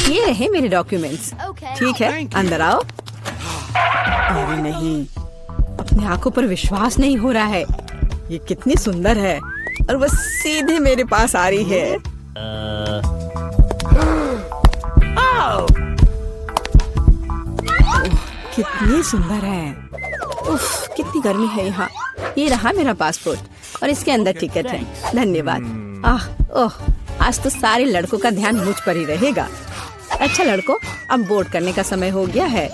ये रहे मेरे डॉक्यूमेंट्स। ठीक है, अंदर आओ। अरे नहीं, अपनी आंखों पर विश्वास नहीं हो रहा है। ये कितनी सुंदर है और वो सीधे मेरे पास आ रही है। कितनी सुंदर है। उफ, कितनी गर्मी है यहाँ। ये रहा मेरा पासपोर्ट और इसके अंदर टिकट है। धन्यवाद। ओह, आज तो सारे लड़कों का ध्यान मुझ पर ही रहेगा। अच्छा लड़कों, अब बोर्ड करने का समय हो गया है।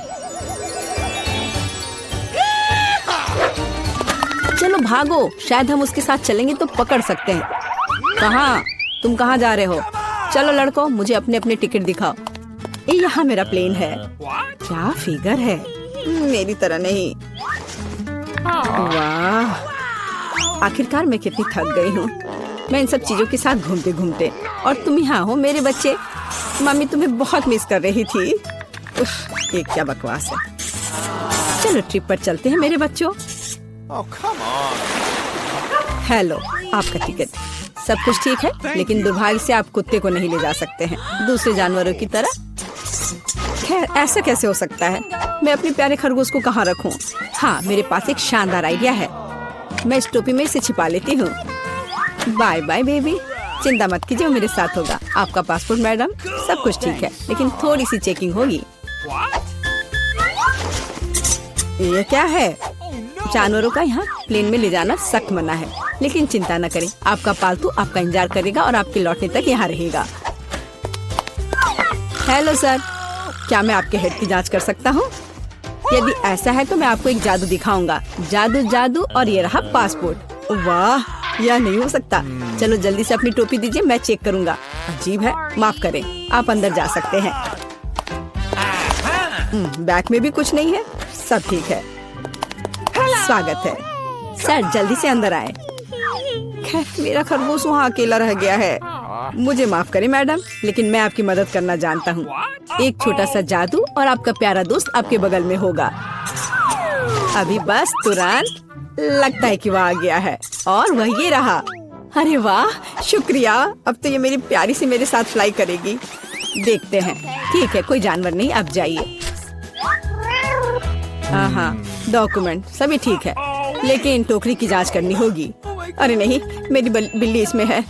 चलो भागो, शायद हम उसके साथ चलेंगे तो पकड़ सकते हैं। कहाँ? तुम कहाँ जा रहे हो? चलो लड़कों, मुझे अपने अपने टिकट दिखाओ। ये यहाँ मेरा प्लेन है। क्या फिगर है, मेरी तरह नहीं। वाह, आखिरकार मैं कितनी थक गई हूँ। मैं इन सब चीजों के साथ घूमते घूमते, और तुम यहाँ हो मेरे बच्चे। मम्मी तुम्हें बहुत मिस कर रही थी। उफ, ये क्या बकवास है। चलो ट्रिप पर चलते हैं मेरे बच्चों। हेलो, आपका टिकट। सब कुछ ठीक है, लेकिन दुर्भाग्य से आप कुत्ते को नहीं ले जा सकते हैं दूसरे जानवरों की तरह। खैर, ऐसा कैसे हो सकता है? मैं अपने प्यारे खरगोश को कहाँ रखूं? हाँ, मेरे पास एक शानदार आइडिया है। मैं इस टोपी में इसे छिपा लेती हूँ। बाय बाय बेबी, चिंता मत कीजिए, मेरे साथ होगा। आपका पासपोर्ट मैडम, सब कुछ ठीक है, लेकिन थोड़ी सी चेकिंग होगी। ये क्या है? जानवरों का यहाँ प्लेन में ले जाना सख्त मना है, लेकिन चिंता न करें, आपका पालतू आपका इंतजार करेगा और आपके लौटने तक यहाँ रहेगा। हेलो सर, क्या मैं आपके हेड की जांच कर सकता हूँ? यदि ऐसा है तो मैं आपको एक जादू दिखाऊंगा। जादू जादू, और ये रहा पासपोर्ट। वाह, यह नहीं हो सकता। चलो जल्दी से अपनी टोपी दीजिए, मैं चेक करूंगा। अजीब है, माफ करें, आप अंदर जा सकते हैं। बैग में भी कुछ नहीं है, सब ठीक है। स्वागत है सर, जल्दी से अंदर आए। खैर, मेरा खरगोश वहाँ अकेला रह गया है। मुझे माफ करें मैडम, लेकिन मैं आपकी मदद करना जानता हूँ। एक छोटा सा जादू और आपका प्यारा दोस्त आपके बगल में होगा। अभी बस तुरंत। लगता है कि वह आ गया है, और वह ये रहा। अरे वाह, शुक्रिया। अब तो ये मेरी प्यारी सी मेरे साथ फ्लाई करेगी। देखते हैं। ठीक है, कोई जानवर नहीं, अब जाइए। हाँ, डॉक्यूमेंट सभी ठीक है, लेकिन टोकरी की जांच करनी होगी। अरे नहीं, मेरी बिल्ली इसमें है।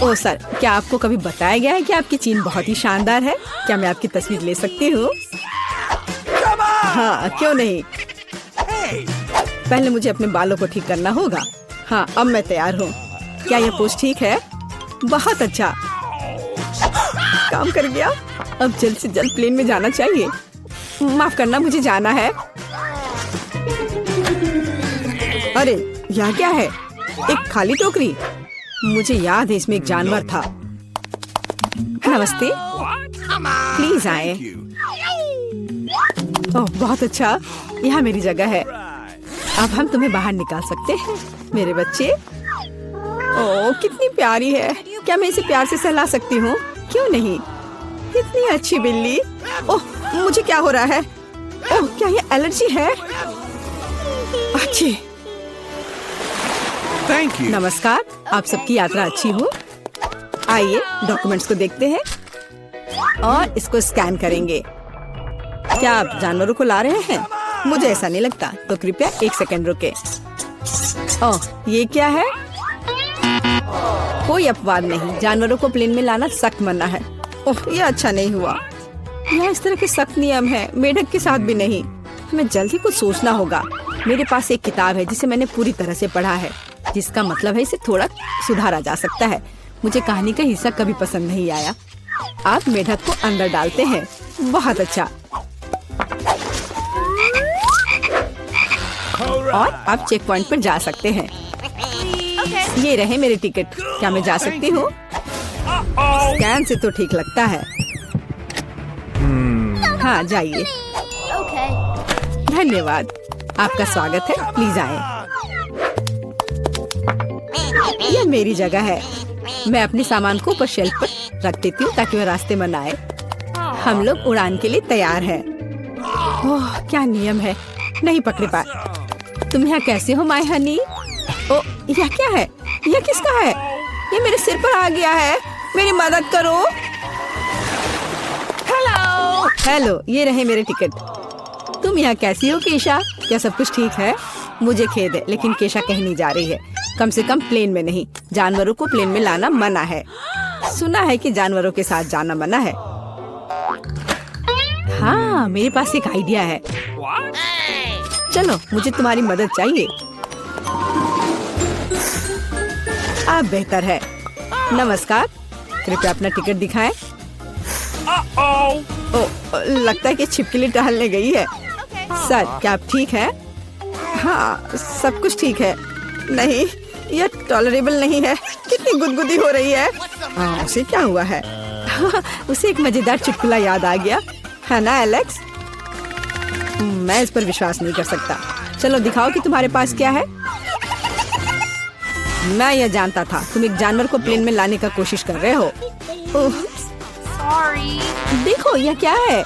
ओह सर, क्या आपको कभी बताया गया है कि आपकी चीन बहुत ही शानदार है? क्या मैं आपकी तस्वीर ले सकती हूँ? हाँ, क्यों नहीं। पहले मुझे अपने बालों को ठीक करना होगा। हाँ, अब मैं तैयार हूँ। क्या यह पोज ठीक है? बहुत अच्छा, काम कर गया। अब जल्द से जल्द प्लेन में जाना चाहिए। माफ करना, मुझे जाना है। अरे यह क्या है? एक खाली टोकरी। मुझे याद है इसमें एक जानवर था। नमस्ते, प्लीज आए। ओह बहुत अच्छा, यहाँ मेरी जगह है। अब हम तुम्हें बाहर निकाल सकते हैं मेरे बच्चे। ओह कितनी प्यारी है। क्या मैं इसे प्यार से सहला सकती हूँ? क्यों नहीं, कितनी अच्छी बिल्ली। ओह मुझे क्या हो रहा है? ओह क्या ये एलर्जी है? अच्छी। नमस्कार, आप सबकी यात्रा अच्छी हो। आइए डॉक्यूमेंट्स को देखते हैं और इसको स्कैन करेंगे। क्या आप जानवरों को ला रहे हैं? मुझे ऐसा नहीं लगता, तो कृपया 1 सेकंड रुके। ओह ये क्या है? कोई अपवाद नहीं, जानवरों को प्लेन में लाना सख्त मना है। ओह ये अच्छा नहीं हुआ। यहाँ इस तरह के सख्त नियम है, मेढक के साथ भी नहीं। हमें जल्द ही कुछ सोचना होगा। मेरे पास एक किताब है जिसे मैंने पूरी तरह से पढ़ा है, जिसका मतलब है इसे थोड़ा सुधारा जा सकता है। मुझे कहानी का हिस्सा कभी पसंद नहीं आया। आप मेढक को अंदर डालते हैं। बहुत अच्छा। और आप चेक पॉइंट पर जा सकते हैं। ये रहे मेरे टिकट। क्या मैं जा सकती हूँ? स्कैन से तो ठीक लगता है। हाँ जाइए। धन्यवाद, आपका स्वागत है, प्लीज आए। यह मेरी जगह है। मैं अपने सामान को ऊपर शेल्फ पर रख देती हूँ ताकि वह रास्ते में न आए। हम लोग उड़ान के लिए तैयार हैं। ओह क्या नियम है, नहीं पकड़े पाए। तुम यहाँ कैसे हो माय हनी? ओ यह क्या है? यह किसका है? ये मेरे सिर पर आ गया है, मेरी मदद करो। हेलो, ये रहे मेरे टिकट। तुम यहाँ कैसी हो केशा? क्या सब कुछ ठीक है? मुझे खेद है, लेकिन केशा कहीं नहीं जा रही है। कम से कम प्लेन में नहीं। जानवरों को प्लेन में लाना मना है। सुना है कि जानवरों के साथ जाना मना है। हाँ, मेरे पास एक आइडिया है। चलो, मुझे तुम्हारी मदद चाहिए। आप बेहतर है। नमस्कार, कृपया अपना टिकट दिखाएं। लगता है कि छिपकली टहलने गई है। सर, क्या आप ठीक हैं? हाँ, सब कुछ ठीक है। नहीं, यह टॉलरेबल नहीं है। कितनी गुदगुदी हो रही है। उसे क्या हुआ है? उसे एक मजेदार चुटकुला याद आ गया है ना एलेक्स? मैं इस पर विश्वास नहीं कर सकता। चलो दिखाओ कि तुम्हारे पास क्या है। मैं यह जानता था, तुम एक जानवर को प्लेन में लाने का कोशिश कर रहे हो। देखो, यह क्या है?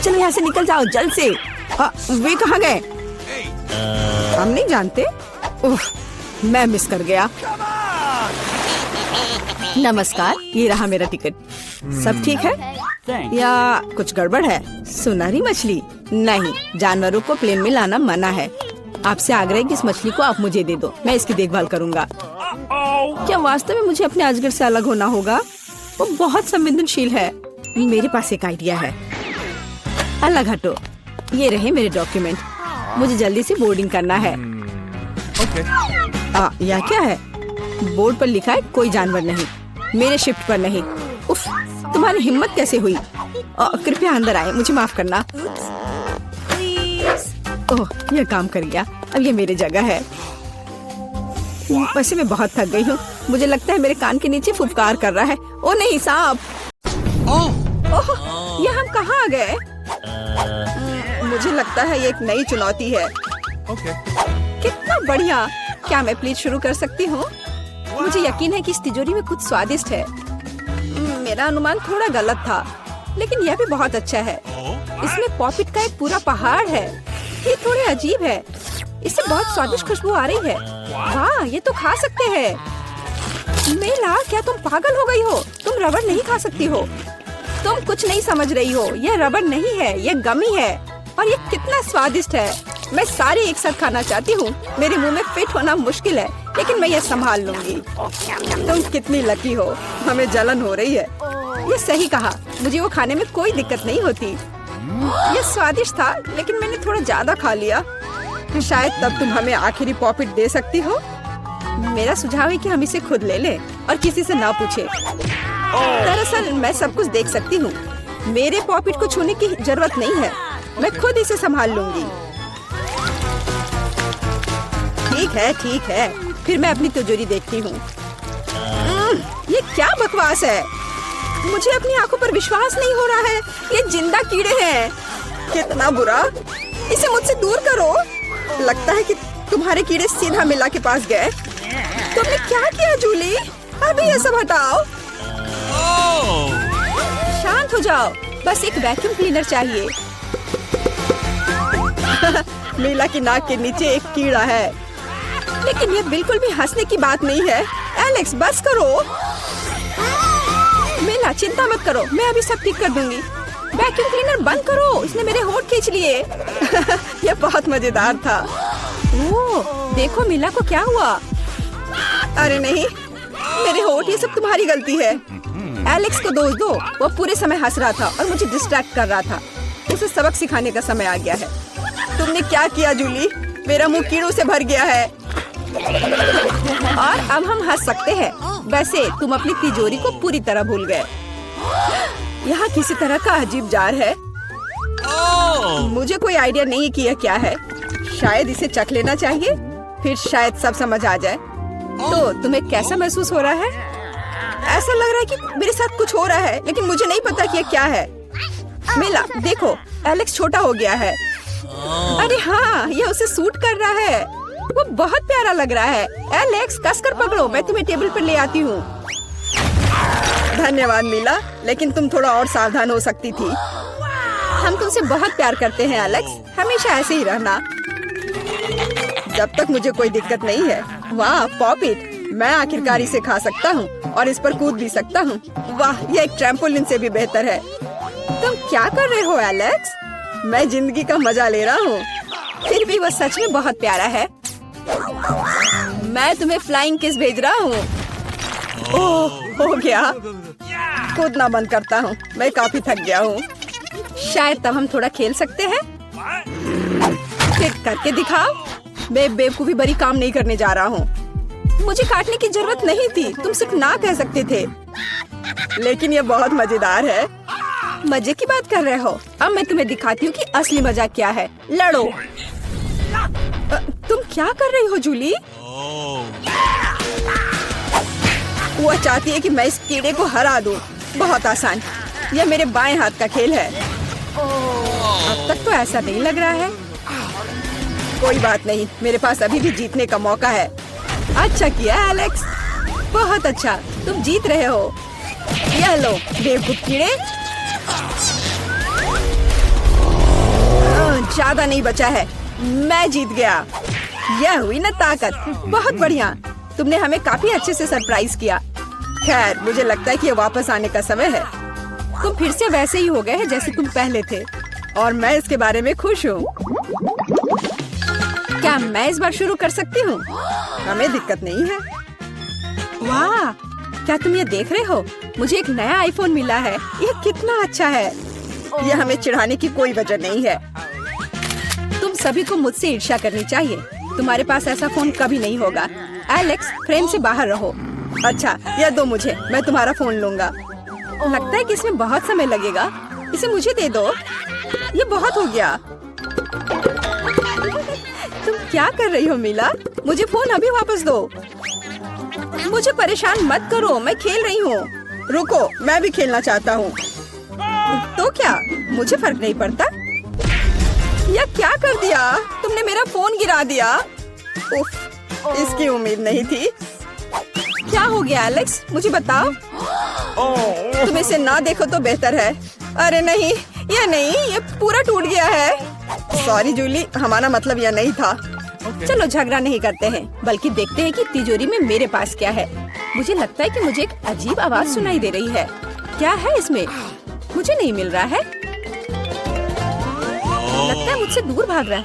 चलो यहाँ से निकल जाओ जल्द से। वे कहाँ गए? हम नहीं जानते। मैं मिस कर गया। नमस्कार, ये रहा मेरा टिकट। सब ठीक है या कुछ गड़बड़ है? सुनहरी मछली? नहीं, जानवरों को प्लेन में लाना मना है। आपसे आग्रह है कि इस मछली को आप मुझे दे दो, मैं इसकी देखभाल करूंगा। क्या वास्तव में मुझे अपने अजगर से अलग होना होगा? वो बहुत संवेदनशील है। मेरे पास एक आइडिया है। अलग हटो। ये रहे मेरे डॉक्यूमेंट। मुझे जल्दी से बोर्डिंग करना है। यह क्या है? बोर्ड पर लिखा है कोई जानवर नहीं, मेरे शिफ्ट पर नहीं। उफ, तुम्हारी हिम्मत कैसे हुई? कृपया अंदर आए, मुझे माफ करना। ओह, यह काम कर गया। अब ये मेरी जगह है। वैसे मैं बहुत थक गई हूँ। मुझे लगता है मेरे कान के नीचे फुफकार कर रहा है। ओ नहीं, सांप! ओह, ये हम कहाँ आ गए? मुझे लगता है ये एक नई चुनौती है। कितना बढ़िया! क्या मैं प्लीज शुरू कर सकती हूँ? मुझे यकीन है कि इस तिजोरी में कुछ स्वादिष्ट है। मेरा अनुमान थोड़ा गलत था, लेकिन यह भी बहुत अच्छा है। इसमें पॉपिट का एक पूरा पहाड़ है। ये थोड़े अजीब है। इससे बहुत स्वादिष्ट खुशबू आ रही है। वाह, ये तो खा सकते हैं। मेला, क्या तुम पागल हो गई हो? तुम रबड़ नहीं खा सकती हो। तुम कुछ नहीं समझ रही हो। यह रबड़ नहीं है, यह गमी है। और ये कितना स्वादिष्ट है। मैं सारे एक साथ खाना चाहती हूँ। मेरे मुंह में फिट होना मुश्किल है, लेकिन मैं ये संभाल लूंगी। तुम कितनी लकी हो। हमें जलन हो रही है। ये सही कहा, मुझे वो खाने में कोई दिक्कत नहीं होती। ये स्वादिष्ट था, लेकिन मैंने थोड़ा ज्यादा खा लिया। शायद तब तुम हमें आखिरी पॉपिट दे सकती हो। मेरा सुझाव है कि हम इसे खुद ले लें और किसी से ना पूछे। दरअसल मैं सब कुछ देख सकती हूँ। मेरे पॉपिट को छूने की जरूरत नहीं है। मैं खुद इसे संभाल लूंगी। ठीक है। फिर मैं अपनी तिजोरी देखती हूँ। ये क्या बकवास है? मुझे अपनी आंखों पर विश्वास नहीं हो रहा है। ये जिंदा कीड़े हैं। कितना बुरा! इसे मुझसे दूर करो। लगता है कि तुम्हारे कीड़े सीधा मिला के पास गए। तुमने क्या किया जूली? अभी ये सब हटाओ। शांत हो जाओ। बस एक वैक्यूम क्लीनर चाहिए। मीला की नाक के नीचे एक कीड़ा है, लेकिन ये बिल्कुल भी हंसने की बात नहीं है। एलेक्स, बस करो। मीला, चिंता मत करो, मैं अभी सब ठीक कर दूंगी। वैक्यूम क्लीनर बंद करो, इसने मेरे होंठ खींच लिए। यह बहुत मजेदार था। ओह, देखो मीला को क्या हुआ। अरे नहीं, मेरे होंठ, ये सब तुम्हारी गलती है। एलेक्स को दोष दो। वो पूरे समय हंस रहा था और मुझे डिस्ट्रैक्ट कर रहा था। उसे सबक सिखाने का समय आ गया है। तुमने क्या किया जूली? मेरा मुंह कीड़ों से भर गया है। और अब हम हंस सकते हैं। वैसे तुम अपनी तिजोरी को पूरी तरह भूल गए। यहाँ किसी तरह का अजीब जार है। मुझे कोई आइडिया नहीं कि यह क्या है। शायद इसे चख लेना चाहिए, फिर शायद सब समझ आ जाए। तो तुम्हें कैसा महसूस हो रहा है? ऐसा लग रहा है कि मेरे साथ कुछ हो रहा है, लेकिन मुझे नहीं पता कि यह क्या है। मिला, देखो, एलेक्स छोटा हो गया है। अरे हाँ, ये उसे सूट कर रहा है। वो बहुत प्यारा लग रहा है। एलेक्स, कसकर पकड़ो, मैं तुम्हें टेबल पर ले आती हूँ। धन्यवाद मीला, लेकिन तुम थोड़ा और सावधान हो सकती थी। हम तुमसे बहुत प्यार करते हैं एलेक्स, हमेशा ऐसे ही रहना। जब तक मुझे कोई दिक्कत नहीं है। वाह, पॉपिट, मैं आखिरकार इसे खा सकता हूँ और इस पर कूद भी सकता हूँ। वाह, ये एक ट्रैम्पोलिन से भी बेहतर है। तुम क्या कर रहे हो एलेक्स? मैं जिंदगी का मजा ले रहा हूँ। फिर भी वो सच में बहुत प्यारा है। मैं तुम्हें फ्लाइंग किस भेज रहा हूँ। ओह, हो गया। कूदना बंद करता हूँ, मैं काफी थक गया हूँ। शायद तब हम थोड़ा खेल सकते हैं। फिर करके दिखाओ। मैं बेवकूफी भरी काम नहीं करने जा रहा हूँ। मुझे काटने की जरूरत नहीं थी, तुम सिर्फ ना कह सकते थे। लेकिन ये बहुत मजेदार है। मजे की बात कर रहे हो? अब मैं तुम्हें दिखाती हूँ कि असली मजा क्या है। लड़ो। तुम क्या कर रही हो जूली? वो चाहती है कि मैं इस कीड़े को हरा दूं। बहुत आसान। यह मेरे बाएं हाथ का खेल है। अब तक तो ऐसा नहीं लग रहा है। कोई बात नहीं, मेरे पास अभी भी जीतने का मौका है। अच्छा किया एलेक्स, बहुत अच्छा। तुम जीत रहे हो। यह लो बेवकूफ कीड़े। ज्यादा नहीं बचा है। मैं जीत गया। यह हुई ना ताकत। बहुत बढ़िया। तुमने हमें काफी अच्छे से सरप्राइज किया। खैर, मुझे लगता है कि ये वापस आने का समय है। तुम फिर से वैसे ही हो गए हैं जैसे तुम पहले थे, और मैं इसके बारे में खुश हूँ। क्या मैं इस बार शुरू कर सकती हूँ? हमें दिक्कत नहीं है। वाह, क्या तुम ये देख रहे हो? मुझे एक नया आईफोन मिला है। यह कितना अच्छा है। यह हमें चिढ़ाने की कोई वजह नहीं है। तुम सभी को मुझसे ईर्ष्या करनी चाहिए। तुम्हारे पास ऐसा फोन कभी नहीं होगा। एलेक्स, फ्रेम से बाहर रहो। अच्छा, यह दो मुझे, मैं तुम्हारा फोन लूंगा। लगता है कि इसमें बहुत समय लगेगा। इसे मुझे दे दो। ये बहुत हो गया। तुम क्या कर रही हो मीला? मुझे फोन अभी वापस दो। मुझे परेशान मत करो, मैं खेल रही हूँ। रुको, मैं भी खेलना चाहता हूँ। तो क्या, मुझे फर्क नहीं पड़ता। यह क्या कर दिया? तुमने मेरा फोन गिरा दिया। उफ, इसकी उम्मीद नहीं थी। क्या हो गया एलेक्स? मुझे बताओ। तुम इसे ना देखो तो बेहतर है। अरे नहीं, ये पूरा टूट गया है। सॉरी जूली, हमारा मतलब यह नहीं था। चलो झगड़ा नहीं करते हैं, बल्कि देखते हैं कि तिजोरी में मेरे पास क्या है। मुझे लगता है कि मुझे एक अजीब आवाज सुनाई दे रही है। क्या है इसमें? मुझे नहीं मिल रहा है। लगता है मुझसे दूर भाग रहा है।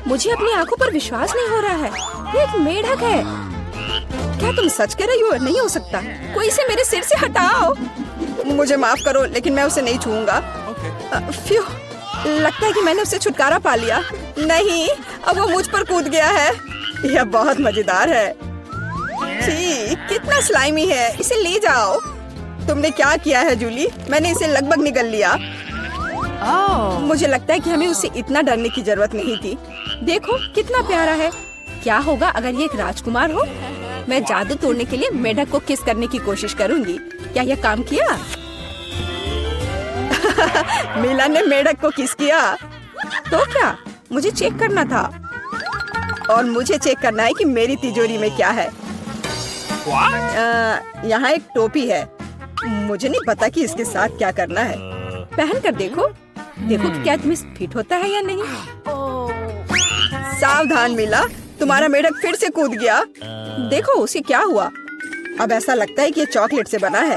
मुझे अपनी आंखों पर विश्वास नहीं हो रहा है। ये एक मेढक है। क्या तुम सच कह रही हो? नहीं हो सकता। कोई इसे मेरे सिर से हटाओ। मुझे माफ करो, लेकिन मैं उसे नहीं छूऊंगा। फ्यू, लगता है कि मैंने उसे छुटकारा पा लिया। नहीं, अब वो मुझ पर कूद गया है। यह बहुत मजेदार है। छी, कितना स्लाइमी है। इसे ले जाओ। तुमने क्या किया है जूली? मैंने इसे लगभग निगल लिया। मुझे लगता है कि हमें उससे इतना डरने की जरूरत नहीं थी। देखो कितना प्यारा है। क्या होगा अगर ये एक राजकुमार हो? मैं जादू तोड़ने के लिए मेढक को किस करने की कोशिश करूंगी। क्या यह काम किया? मीला ने मेढक को किस किया। तो क्या, मुझे चेक करना था। और मुझे चेक करना है कि मेरी तिजोरी में क्या है। यहाँ एक टोपी है। मुझे नहीं पता कि इसके साथ क्या करना है। पहन कर देखो। देखो कि क्या तुम्हें फिट होता है या नहीं। सावधान मीला, तुम्हारा मेढक फिर से कूद गया। देखो उसे क्या हुआ। अब ऐसा लगता है कि ये चॉकलेट से बना है,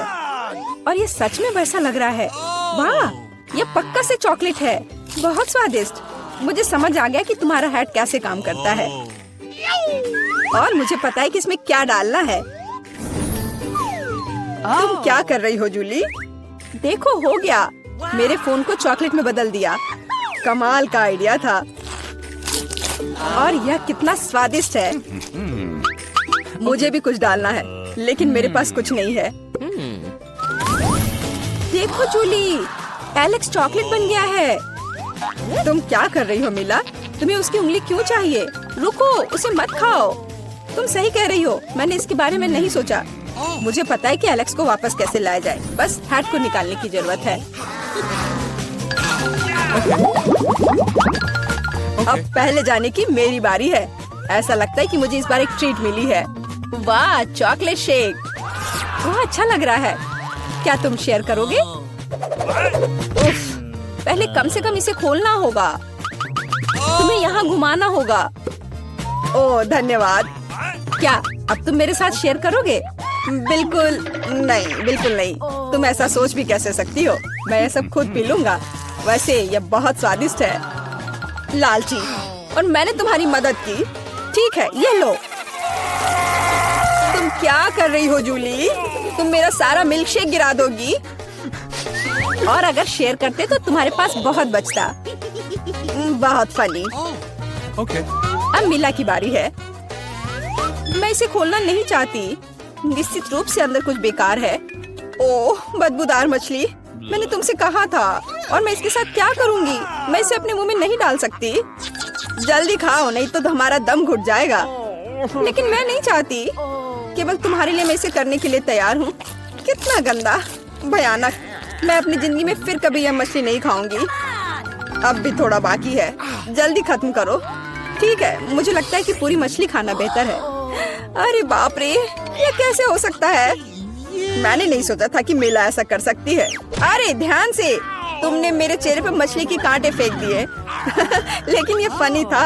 और ये सच में वैसा लग रहा है। वाह, ये पक्का से चॉकलेट है। बहुत स्वादिष्ट। मुझे समझ आ गया कि तुम्हारा हैट कैसे काम करता है, और मुझे पता है कि इसमें क्या डालना है। तुम क्या कर रही हो जूली? देखो, हो गया। मेरे फोन को चॉकलेट में बदल दिया। कमाल का आइडिया था। और यह कितना स्वादिष्ट है। मुझे भी कुछ डालना है, लेकिन मेरे पास कुछ नहीं है। देखो जूली, एलेक्स चॉकलेट बन गया है। तुम क्या कर रही हो मीला? तुम्हें उसकी उंगली क्यों चाहिए? रुको, उसे मत खाओ। तुम सही कह रही हो, मैंने इसके बारे में नहीं सोचा। मुझे पता है कि एलेक्स को वापस कैसे लाया जाए। बस हैट को निकालने की जरूरत है। अब पहले जाने की मेरी बारी है। ऐसा लगता है कि मुझे इस बार एक ट्रीट मिली है। वाह, चॉकलेट शेक। वो अच्छा लग रहा है। क्या तुम शेयर करोगे? उफ, पहले कम से कम इसे खोलना होगा। तुम्हें यहाँ घुमाना होगा। ओह धन्यवाद। क्या अब तुम मेरे साथ शेयर करोगे? बिल्कुल नहीं, बिल्कुल नहीं। तुम ऐसा सोच भी कैसे सकती हो? मैं ये सब खुद पी लूंगा। वैसे ये बहुत स्वादिष्ट है। लालची, और मैंने तुम्हारी मदद की। ठीक है, ये लो। तुम क्या कर रही हो जूली? तुम मेरा सारा मिल्क शेक गिरा दोगी। और अगर शेयर करते तो तुम्हारे पास बहुत बचता। बहुत फनी। Okay. अब मिला की बारी है। मैं इसे खोलना नहीं चाहती। निश्चित रूप से अंदर कुछ बेकार है। ओह, बदबूदार मछली। मैंने तुमसे कहा था। और मैं इसके साथ क्या करूंगी? मैं इसे अपने मुंह में नहीं डाल सकती। जल्दी खाओ, नहीं तो हमारा दम घुट जाएगा। लेकिन मैं नहीं चाहती। केवल तुम्हारे लिए मैं इसे करने के लिए तैयार हूँ। कितना गंदा, भयानक। मैं अपनी जिंदगी में फिर कभी यह मछली नहीं खाऊंगी। अब भी थोड़ा बाकी है। जल्दी खत्म करो। ठीक है, मुझे लगता है कि पूरी मछली खाना बेहतर है। अरे बाप रे, ये कैसे हो सकता है? मैंने नहीं सोचा था कि मेला ऐसा कर सकती है। अरे ध्यान से, तुमने मेरे चेहरे पर मछली के कांटे फेंक दिए। लेकिन ये फनी था।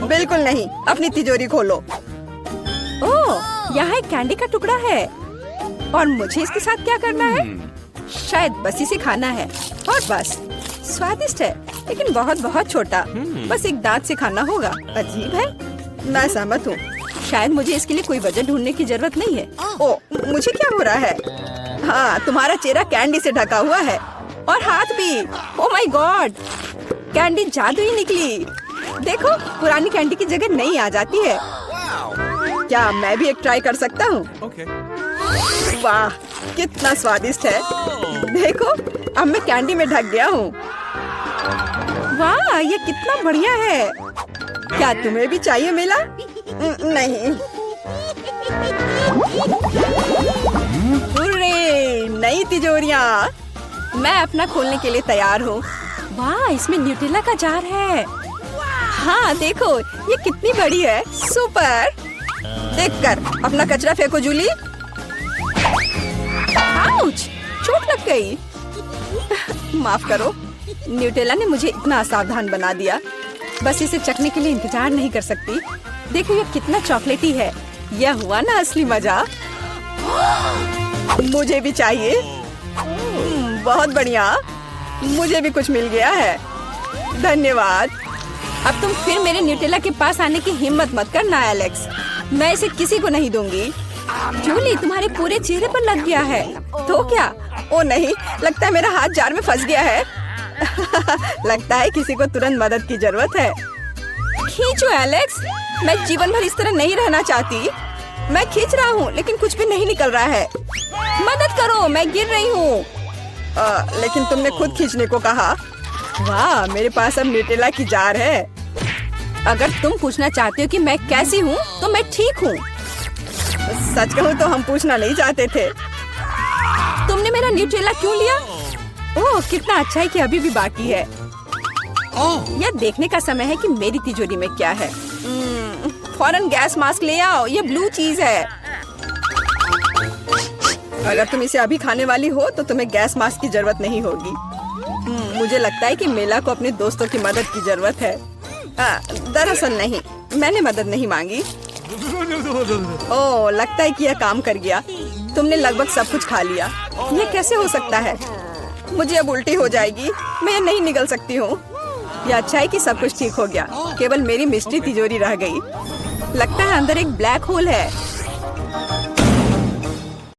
बिल्कुल नहीं, अपनी तिजोरी खोलो। ओह, यहाँ एक कैंडी का टुकड़ा है। और मुझे इसके साथ क्या करना है? शायद बस इसे खाना है। और बस। स्वादिष्ट है, लेकिन बहुत बहुत छोटा। बस एक दांत से खाना होगा। अजीब है। मैं सहमत हूँ। शायद मुझे इसके लिए कोई वजह ढूंढने की जरूरत नहीं है। ओह, मुझे क्या हो रहा है? हाँ, तुम्हारा चेहरा कैंडी से ढका हुआ है। और हाथ भी। ओह माय गॉड, कैंडी जादू ही निकली। देखो, पुरानी कैंडी की जगह नई आ जाती है। क्या मैं भी एक ट्राई कर सकता हूँ? Okay. वाह, कितना स्वादिष्ट है। देखो, अब मैं कैंडी में ढक गया हूँ। वाह, ये कितना बढ़िया है। क्या तुम्हें भी चाहिए मिला? नहीं। हुर्रे, नई तिजोरियाँ। मैं अपना खोलने के लिए तैयार हूँ। वाह, इसमें न्यूटेला का जार है। हाँ देखो, ये कितनी बड़ी है। सुपर। देखकर अपना कचरा फेंको जूली। आउच, चोट लग गई। माफ करो, न्यूटेला ने मुझे इतना असावधान बना दिया। बस इसे चखने के लिए इंतजार नहीं कर सकती। देखो, ये कितना चॉकलेटी है। यह हुआ ना असली मजा। मुझे भी चाहिए। बहुत बढ़िया, मुझे भी कुछ मिल गया है। धन्यवाद। अब तुम फिर मेरे न्यूटेला के पास आने की हिम्मत मत करना एलेक्स। मैं इसे किसी को नहीं दूंगी। जूली, तुम्हारे पूरे चेहरे पर लग गया है। तो क्या? ओ नहीं, लगता है मेरा हाथ जार में फंस गया है। लगता है किसी को तुरंत मदद की जरूरत है। खींचो एलेक्स, मैं जीवन भर इस तरह नहीं रहना चाहती। मैं खींच रहा हूँ, लेकिन कुछ भी नहीं निकल रहा है। मदद करो, मैं गिर रही हूँ। लेकिन तुमने खुद खींचने को कहा। वाह, मेरे पास अब न्यूटेला की जार है। अगर तुम पूछना चाहते हो कि मैं कैसी हूँ, तो मैं ठीक हूँ। सच कहूँ तो हम पूछना नहीं चाहते थे। तुमने मेरा न्यूटेला क्यों लिया? ओह, कितना अच्छा है कि अभी भी बाकी है। यह देखने का समय है कि मेरी तिजोरी में क्या है। फौरन गैस मास्क ले आओ, ये ब्लू चीज है। अगर तुम इसे अभी खाने वाली हो तो तुम्हें गैस मास्क की जरूरत नहीं होगी। मुझे लगता है कि मेला को अपने दोस्तों की मदद की जरूरत है। दरअसल नहीं, मैंने मदद नहीं मांगी। ओह, लगता है कि यह काम कर गया। तुमने लगभग सब कुछ खा लिया। ये कैसे हो सकता है? मुझे अब उल्टी हो जाएगी। मैं नहीं निकल सकती हूँ। यह अच्छा है कि सब कुछ ठीक हो गया। केवल मेरी मिस्ट्री तिजोरी रह गई। लगता है अंदर एक ब्लैक होल है।